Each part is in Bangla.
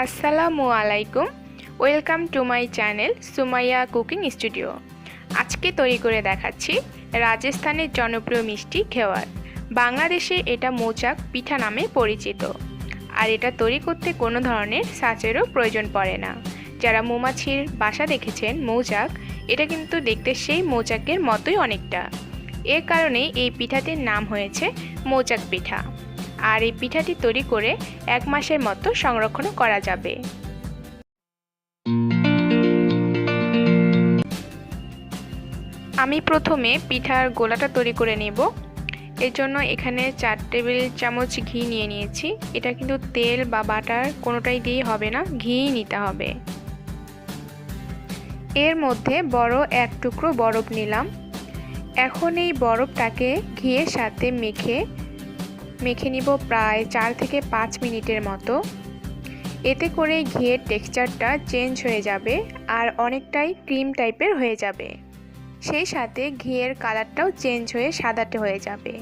আসসালামু আলাইকুম। Welcome to my channel Sumaiya cooking studio. আজকে তৈরি করে দেখাচ্ছি রাজস্থানের জনপ্রিয় মিষ্টি ঘেওয়ার। বাংলাদেশে এটা মৌচাক পিঠা নামে পরিচিত। আর এটা তৈরি করতে কোনো ধরনের ছাঁচেরও প্রয়োজন পড়ে না। যারা মৌমাছির বাসা দেখেছেন মৌচাক, এটা কিন্তু দেখতে সেই মৌচাকের মতোই অনেকটা। এর কারণেই এই পিঠাটির নাম হয়েছে মৌচাক পিঠা। আর এই পিঠাটি তৈরি করে 1 মাসের মতো সংরক্ষণ করা যাবে। আমি প্রথমে পিঠার গোলাটা তৈরি করে নেব। এর জন্য এখানে 4 টেবিল চামচ ঘি নিয়ে নিয়েছি। এটা কিন্তু তেল বা বাটার কোনোটাই দিয়ে হবে না, ঘিই নিতে হবে। এর মধ্যে বড় এক টুকরো বরফ নিলাম। এখন এই বরফটাকে ঘিয়ের সাথে মেখে নিব প্রায় 4 থেকে 5 মিনিটের মতো। এতে করে ঘিয়ের টেক্সচারটা চেঞ্জ হয়ে যাবে আর অনেকটাই ক্রিম টাইপের হয়ে যাবে। সেই সাথে ঘিয়ের কালারটাও চেঞ্জ হয়ে সাদাটে হয়ে যাবে।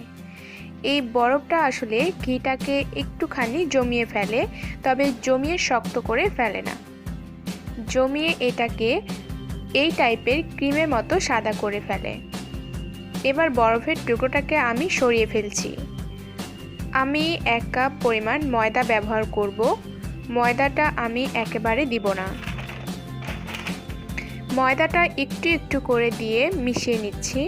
এই বরফটা আসলে ঘিটাকে একটুখানি জমিয়ে ফেলে, তবে জমিয়ে শক্ত করে ফেলে না। জমিয়ে এটাকে এই টাইপের ক্রিমের মতো সাদা করে ফেলে। এবার বরফের টুকরোটাকে আমি সরিয়ে ফেলছি। আমি 1 কাপ পরিমাণ ময়দা ব্যবহার করব। ময়দাটা আমি একেবারে দিব না। ময়দাটা একটু একটু করে দিয়ে মিশিয়ে নিচ্ছি।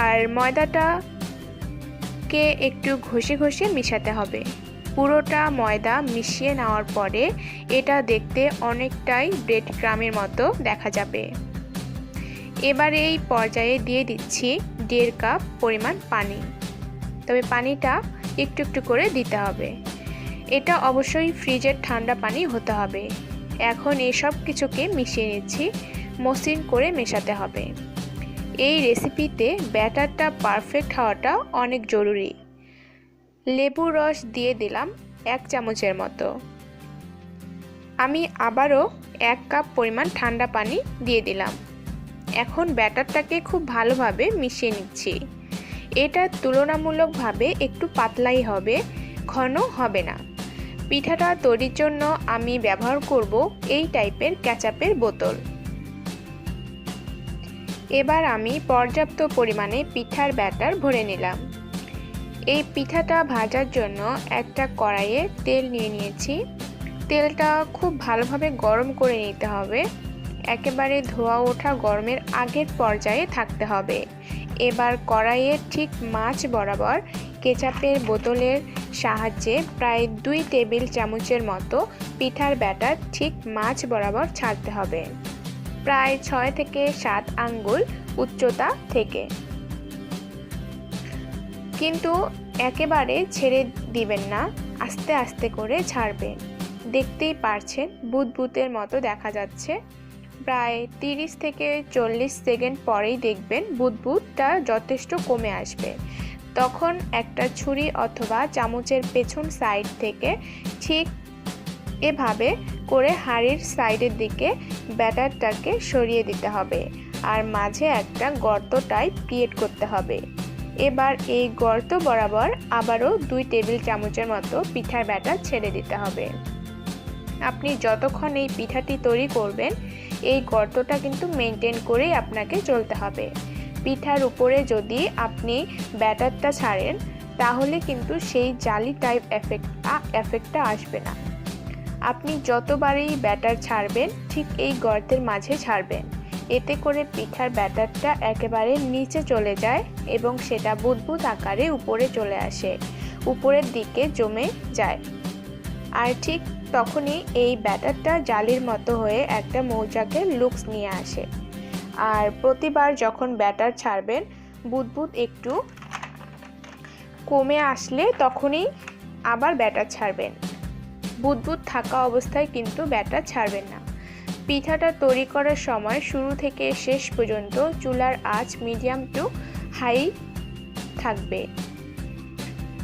আর ময়দাটাকে একটু ঘষে ঘষে মিশাতে হবে। পুরোটা ময়দা মিশিয়ে নেওয়ার পরে এটা দেখতে অনেকটাই ব্রেড ক্রামের মতো দেখা যাবে। এবার এই পর্যায়ে দিয়ে দিচ্ছি 1.5 কাপ পরিমাণ পানি। তবে পানিটা একটু একটু করে দিতে হবে। এটা অবশ্যই ফ্রিজের ঠান্ডা পানি হতে হবে। এখন এসব কিছুকে মিশিয়ে নিচ্ছি। মসৃণ করে মেশাতে হবে। এই রেসিপিতে ব্যাটারটা পারফেক্ট হওয়াটা অনেক জরুরি। লেবুর রস দিয়ে দিলাম 1 চামচের মতো। আমি আবারও 1 কাপ পরিমাণ ঠান্ডা পানি দিয়ে দিলাম। এখন ব্যাটারটাকে খুব ভালোভাবে মিশিয়ে নিচ্ছি। এটা তুলনামূলকভাবে একটু পাতলাই হবে, ঘন হবে না। পিঠাটা তৈরির জন্য আমি ব্যবহার করব এই টাইপের কেচাপের বোতল। এবার আমি পর্যাপ্ত পরিমাণে পিঠার ব্যাটার ভরে নিলাম। এই পিঠাটা ভাজার জন্য একটা কড়াইয়ে তেল নিয়ে নিয়েছি। তেলটা খুব ভালোভাবে গরম করে নিতে হবে। একেবারে ধোয়া ওঠা গরমের আগের পর্যায়ে থাকতে হবে। এবার কড়াইয়ে ঠিক মাঝ বরাবর কেচাপের বোতলের সাহায্যে প্রায় 2 টেবিল চামচের মতো পিঠার ব্যাটার ঠিক মাঝ বরাবর ছাড়তে হবে, প্রায় 6 থেকে 7 আঙ্গুল উচ্চতা থেকে। কিন্তু একেবারে ছেড়ে দিবেন না, আস্তে আস্তে করে ছাড়বেন। দেখতেই পারছেন বুদবুদের মতো দেখা যাচ্ছে। প্রায় 30 থেকে 40 সেকেন্ড পরেই দেখবেন বুদবুদটা যথেষ্ট কমে আসবে। তখন একটা ছুরি অথবা চামচের পেছন সাইড থেকে ঠিক এভাবে করে হাঁড়ির সাইডের দিকে ব্যাটারটাকে সরিয়ে দিতে হবে আর মাঝে একটা গর্ত টাইপ ক্রিয়েট করতে হবে। এবার এই গর্ত বরাবর আবারও 2 টেবিল চামচের মতো পিঠার ব্যাটার ছেড়ে দিতে হবে। আপনি যতক্ষণ এই পিঠাটি তৈরি করবেন এই গর্তটা কিন্তু মেনটেন করেই আপনাকে চলতে হবে। পিঠার উপরে যদি আপনি ব্যাটারটা ছাড়েন তাহলে কিন্তু সেই জালি টাইপ এফেক্টটা আসবে না। আপনি যতবারই ব্যাটার ছাড়বেন ঠিক এই গর্তের মাঝে ছাড়বেন। এতে করে পিঠার ব্যাটারটা একেবারে নিচে চলে যায় এবং সেটা বুদবুদ আকারে উপরে চলে আসে, উপরের দিকে জমে যায়। আর ঠিক তখনই এই ব্যাটারটা জালির মতো হয়ে একটা মৌচাকের লুকস নিয়ে আসে। আর প্রতিবার যখন ব্যাটার ছাড়বেন বুদবুদ একটু কমে আসলে তখনই আবার ব্যাটার ছাড়বেন। বুদবুদ থাকা অবস্থায় কিন্তু ব্যাটার ছাড়বেন না। পিঠাটা তৈরি করার সময় শুরু থেকে শেষ পর্যন্ত চুলার আঁচ মিডিয়াম টু হাই থাকবে।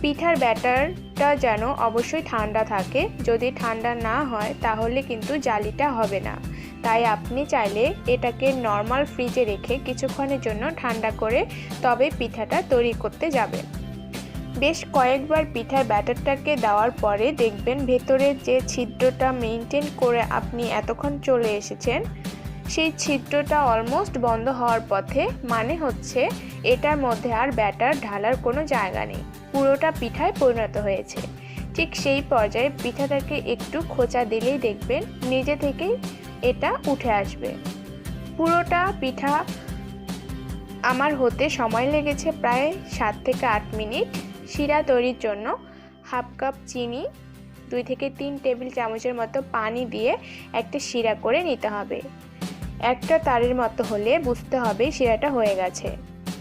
পিঠার ব্যাটারটা যেন অবশ্যই ঠান্ডা থাকে। যদি ঠান্ডা না হয় তাহলে কিন্তু জালিটা হবে না। তাই আপনি চাইলে এটাকে নর্মাল ফ্রিজে রেখে কিছুক্ষণের জন্য ঠান্ডা করে তবে পিঠাটা তৈরি করতে যাবেন। বেশ কয়েকবার পিঠার ব্যাটারটাকে দেওয়ার পরে দেখবেন ভেতরের যে ছিদ্রটা মেনটেন করে আপনি এতক্ষণ চলে এসেছেন সেই ছিদ্রটা অলমোস্ট বন্ধ হওয়ার পথে, মানে হচ্ছে এটার মধ্যে আর ব্যাটার ঢালার কোনো জায়গা নেই, পুরোটা পিঠায় পরিণত হয়েছে। ঠিক সেই পর্যায়ে পিঠাটাকে একটু খোঁচা দিলেই দেখবেন নিজে থেকেই এটা উঠে আসবে। পুরোটা পিঠা আমার হতে সময় লেগেছে প্রায় 7 থেকে 8 মিনিট। শিরা তৈরির জন্য হাফ কাপ চিনি, 2 থেকে 3 টেবিল চামচের মতো পানি দিয়ে একটা শিরা করে নিতে হবে। একটা তারের মতো হলে বুঝতে হবে শিরাটা হয়ে গেছে।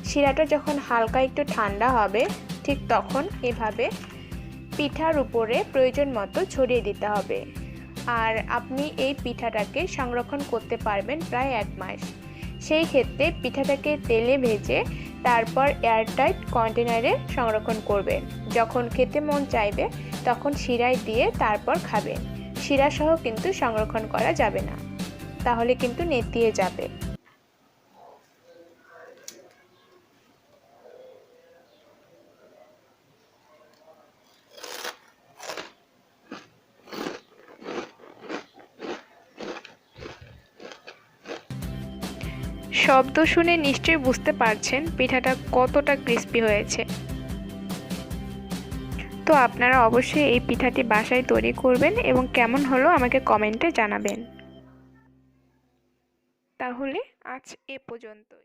শিরাটা যখন হালকা একটু ঠান্ডা হবে ঠিক তখন এভাবে পিঠার উপরে প্রয়োজন মতো ছড়িয়ে দিতে হবে। আর আপনি এই পিঠাটাকে সংরক্ষণ করতে পারবেন প্রায় 1 মাস। সেই ক্ষেত্রে পিঠাটাকে তেলে ভেজে তারপর এয়ারটাইট কন্টেনারে সংরক্ষণ করবেন। যখন খেতে মন চাইবে তখন শিরায় দিয়ে তারপর খাবেন। শিরা সহ কিন্তু সংরক্ষণ করা যাবে না, তাহলে কিন্তু নেতিয়ে যাবে। শব্দ শুনে নিশ্চয়ই বুঝতে পারছেন পিঠাটা কতটা ক্রিস্পি হয়েছে। তো আপনারা অবশ্যই এই পিঠাটি বাসায় তৈরি করবেন এবং কেমন হলো আমাকে কমেন্টে জানাবেন। তাহলে আজ এ পর্যন্তই।